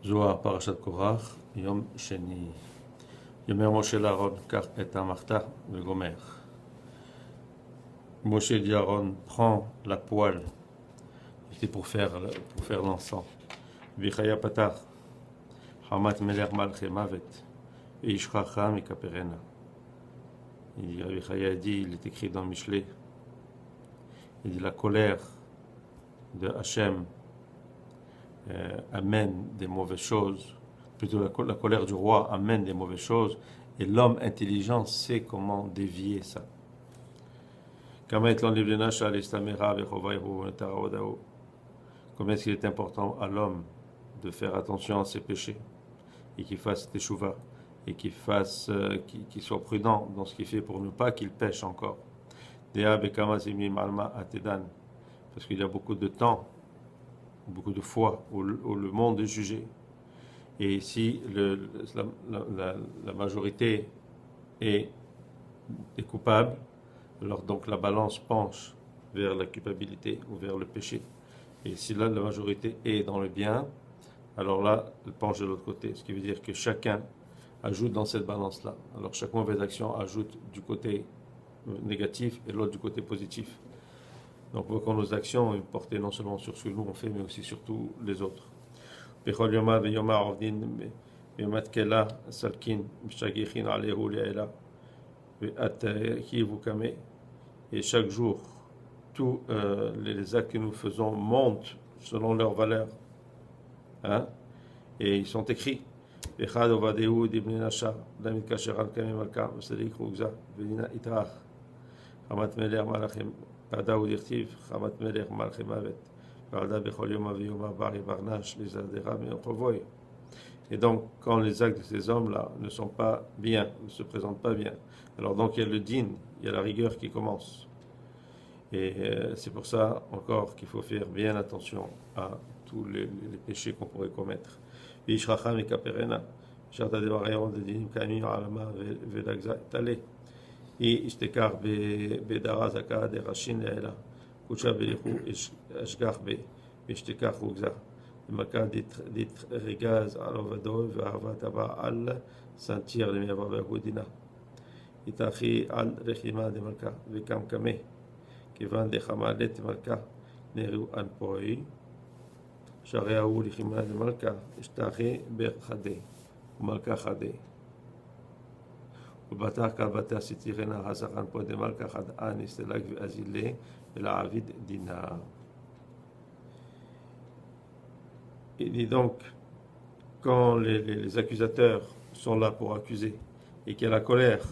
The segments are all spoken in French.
Zohar Parashat Korach, Yom Sheni. Yomer Moshe l'Aaron, car et Amarta le Gomer. Moshe dit Aaron, prends la poêle, c'était pour faire l'encens. Vichaya Patar, Hamat Meler Malche Mavet, et Ishracha Mikaperena. Vichaya dit, il est écrit dans Michelet, il dit la colère de Hachem amène des mauvaises choses, plutôt la colère du roi amène des mauvaises choses, et l'homme intelligent sait comment dévier ça. Comment est-ce qu'il est important à l'homme de faire attention à ses péchés et qu'il fasse teshuva et qu'il soit prudent dans ce qu'il fait pour ne pas qu'il pêche encore. Parce qu'il y a beaucoup de temps, beaucoup de fois où le monde est jugé. Et si la majorité est coupable, alors donc la balance penche vers la culpabilité ou vers le péché. Et si là la majorité est dans le bien, alors là elle penche de l'autre côté. Ce qui veut dire que chacun ajoute dans cette balance-là. Alors chaque mauvaise action ajoute du côté négatif et l'autre du côté positif. Donc, quand nos actions sont portées non seulement sur ce que nous on fait, mais aussi sur tous les autres. Et chaque jour, tous les actes que nous faisons montent selon leur valeur. Hein? Et ils sont écrits. Et donc, quand les actes de ces hommes-là ne sont pas bien, ne se présentent pas bien, alors donc il y a le din, il y a la rigueur qui commence. Et c'est pour ça encore qu'il faut faire bien attention à tous les péchés qu'on pourrait commettre. Et ishtekar bedara zaka de rashin leela kucha belichu ashgach be ishtekar khugza maka dit rigaz alovado ve'avat al sentir le miavoir behodina itachi al rechima de malka vekam kame kivan de chamalet malka neru an poi shareau lechima de malka ishtachi berchade malka chade. Et dit donc, quand les accusateurs sont là pour accuser et qu'il y a la colère,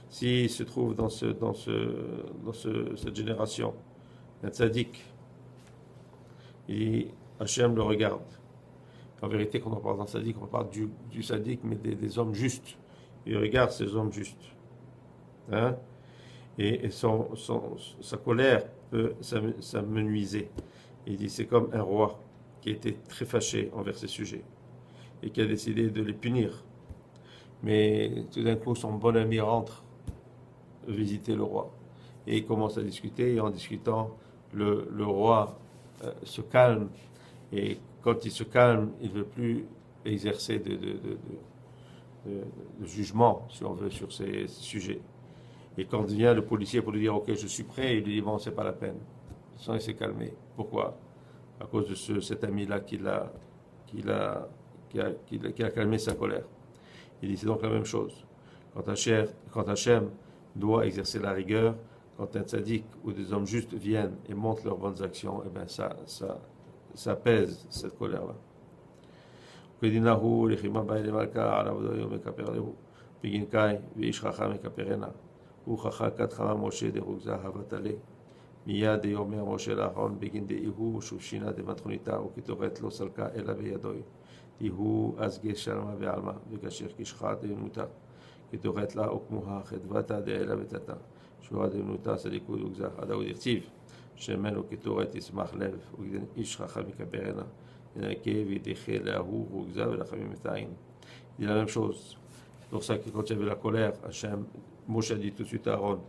s'il se trouve dans cette génération un tzaddik, Hachem le regarde. En vérité, quand on parle d'un tzaddik, on parle du tzaddik, mais des hommes justes. Il regarde ces hommes justes. Hein? Et sa colère peut s'amenuiser. Il dit c'est comme un roi qui était très fâché envers ses sujets et qui a décidé de les punir. Mais tout d'un coup, son bon ami rentre visiter le roi. Et il commence à discuter. Et en discutant, le roi se calme. Et quand il se calme, il ne veut plus exercer de jugement, si on veut, sur ces sujets. Et quand vient le policier pour lui dire « Ok, je suis prêt », il lui dit « Bon, c'est pas la peine ». Il s'est calmé. Pourquoi? À cause de cet ami-là qui a calmé sa colère. Il dit « C'est donc la même chose. Quand Hachem doit exercer la rigueur, quand un tzaddik ou des hommes justes viennent et montrent leurs bonnes actions, eh bien ça pèse cette colère-là. ודינהו לחימה באי למלכה על עבודו יום מקפר להו בגינקאי ואיש חכם מקפרנה וככה כת חמה משה דרוגזה הבטלה מיד דיומר משה לאחרון בגין דאיהו שוב שינה דמתכוניתה וכתורת לא סלקה אלא בידוי דיהו אז גש שלמה ועלמה וכאשר כשחה דמנותה כתורת לה וכמוה חדבתה דאלה ותתה שורה דמנותה סליקו דוגזה עדאו דכתיב שמן וכתורת ישמח לב ואיש חכם מקפרנה. Il dit la même chose. C'est pour ça que quand il y avait la colère, Hachem, Moshe a dit tout de suite à Aaron,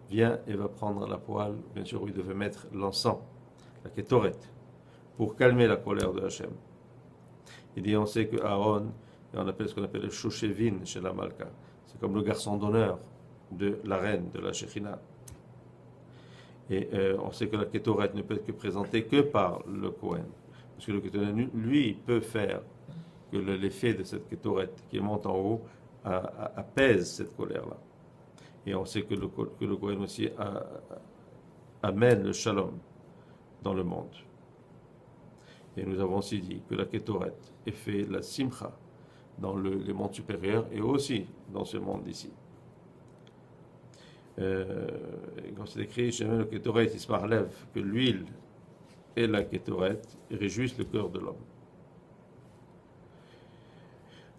viens et va prendre la poêle. Bien sûr, il devait mettre l'encens, la kétoret, pour calmer la colère de Hachem. Il dit, on sait que Aaron, on appelle ce qu'on appelle le Shoshevin chez la Malka. C'est comme le garçon d'honneur de la reine, de la Shekhinah. Et on sait que la Kétoret ne peut être que présentée que par le Kohen. Parce que le Kétoret, lui, peut faire que l'effet de cette Kétoret qui monte en haut apaise cette colère-là. Et on sait que le Kohen aussi amène le shalom dans le monde. Et nous avons aussi dit que la Kétoret est fait la simcha dans les mondes supérieurs et aussi dans ce monde ici. Quand c'est écrit, le Kétoret Ismarlev, que l'huile et la Kétoret réjouissent le cœur de l'homme.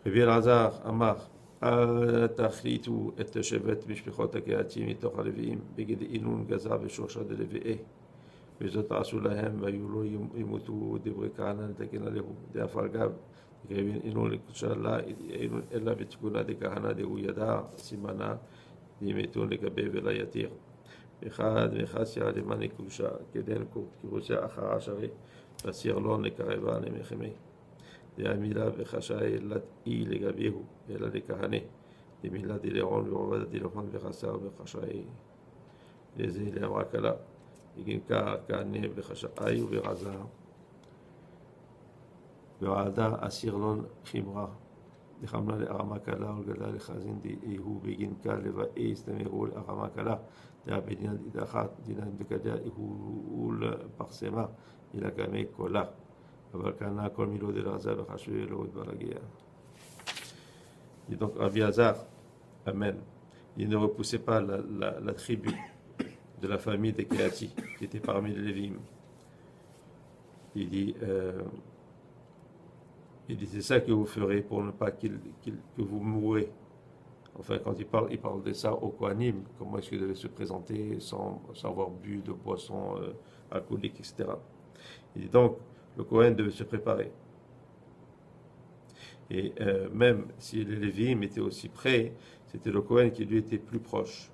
Rabbi Elazar Amar, אל תחליטו את שבט משפחות הקהתים מתוך הלוויים בגד אינון גזע ושורשה דלוויאי וזאת עשו להם והיו לא ימותו דברי כהנא לתקן עליהו דאף על גב דקרבין אינון לקדושה לה אלא בתיקונה דכהנא דהו ידע סימנה דמתון לגבי ולה יתיר ואחד סירה למען קדושה כדין קדושה אחרה שרי ואסיר לא נקרבה למחמי דהמילה וחשאי לאי לגביהו אלא לכהנה דמילה דלרון ועובדה דלרון וחסר וחשאי לזה לאמרה קלה וגנקה כהנה וחשאי וברזה ועדה אסירלון חמרה לחמלה לארמה קלה ולגדה לחזין דהיהו בגנקה לבאי סתמרו לארמה קלה דעה בדינה דחת דינה דקדיה הוא לפרסמה אלא גמי קולה אבל כהנה כל מילו דלרזה וחשבי אלוהות ברגיה. Et donc Rabbi Hazar, Amen, il ne repoussait pas la tribu de la famille des Kéhati, qui était parmi les Lévim. Il dit c'est ça que vous ferez pour ne pas que vous mourrez. Enfin, quand il parle de ça au Kohanim, comment est-ce qu'il devait se présenter sans avoir bu de boissons alcooliques, etc. Il dit donc, le Kohen devait se préparer. Et même si les Lévim étaient aussi près, c'était le Kohen qui lui était plus proche.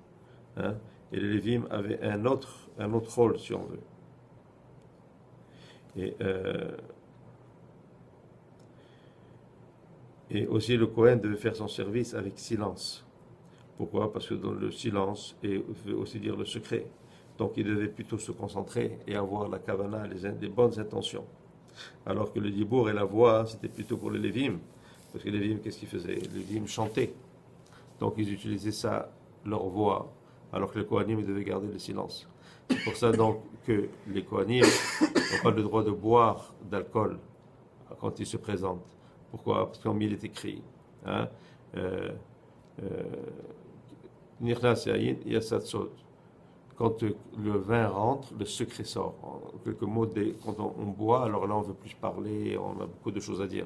Hein? Et les Lévim avaient un autre rôle, si on veut. Et aussi le Kohen devait faire son service avec silence. Pourquoi? Parce que dans le silence veut aussi dire le secret. Donc il devait plutôt se concentrer et avoir la kavana, les bonnes intentions. Alors que le dibour et la voix, c'était plutôt pour les Lévim. Parce que les Lévim, qu'est-ce qu'ils faisaient? Les Lévim chantaient. Donc ils utilisaient ça, leur voix, alors que les Kohanim devaient garder le silence. C'est pour ça donc que les Kohanim n'ont pas le droit de boire d'alcool quand ils se présentent. Pourquoi? Parce qu'en il est écrit. Hein? Quand le vin rentre, le secret sort. En quelques mots, quand on boit, alors là on veut plus parler, on a beaucoup de choses à dire.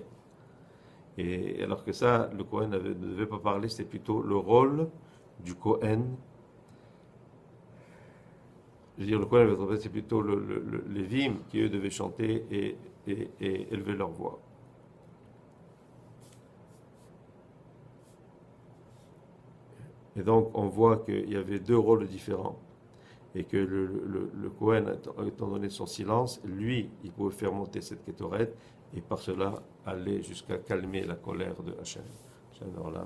Et alors que ça, le Kohen ne devait pas parler, c'était plutôt le rôle du Kohen. Je veux dire, le Kohen, c'est plutôt les Lévim qui, eux, devaient chanter et élever leur voix. Et donc, on voit qu'il y avait deux rôles différents. Et que le Kohen, étant donné son silence, lui, il pouvait faire monter cette kétorette et par cela aller jusqu'à calmer la colère de Hachem. Amen.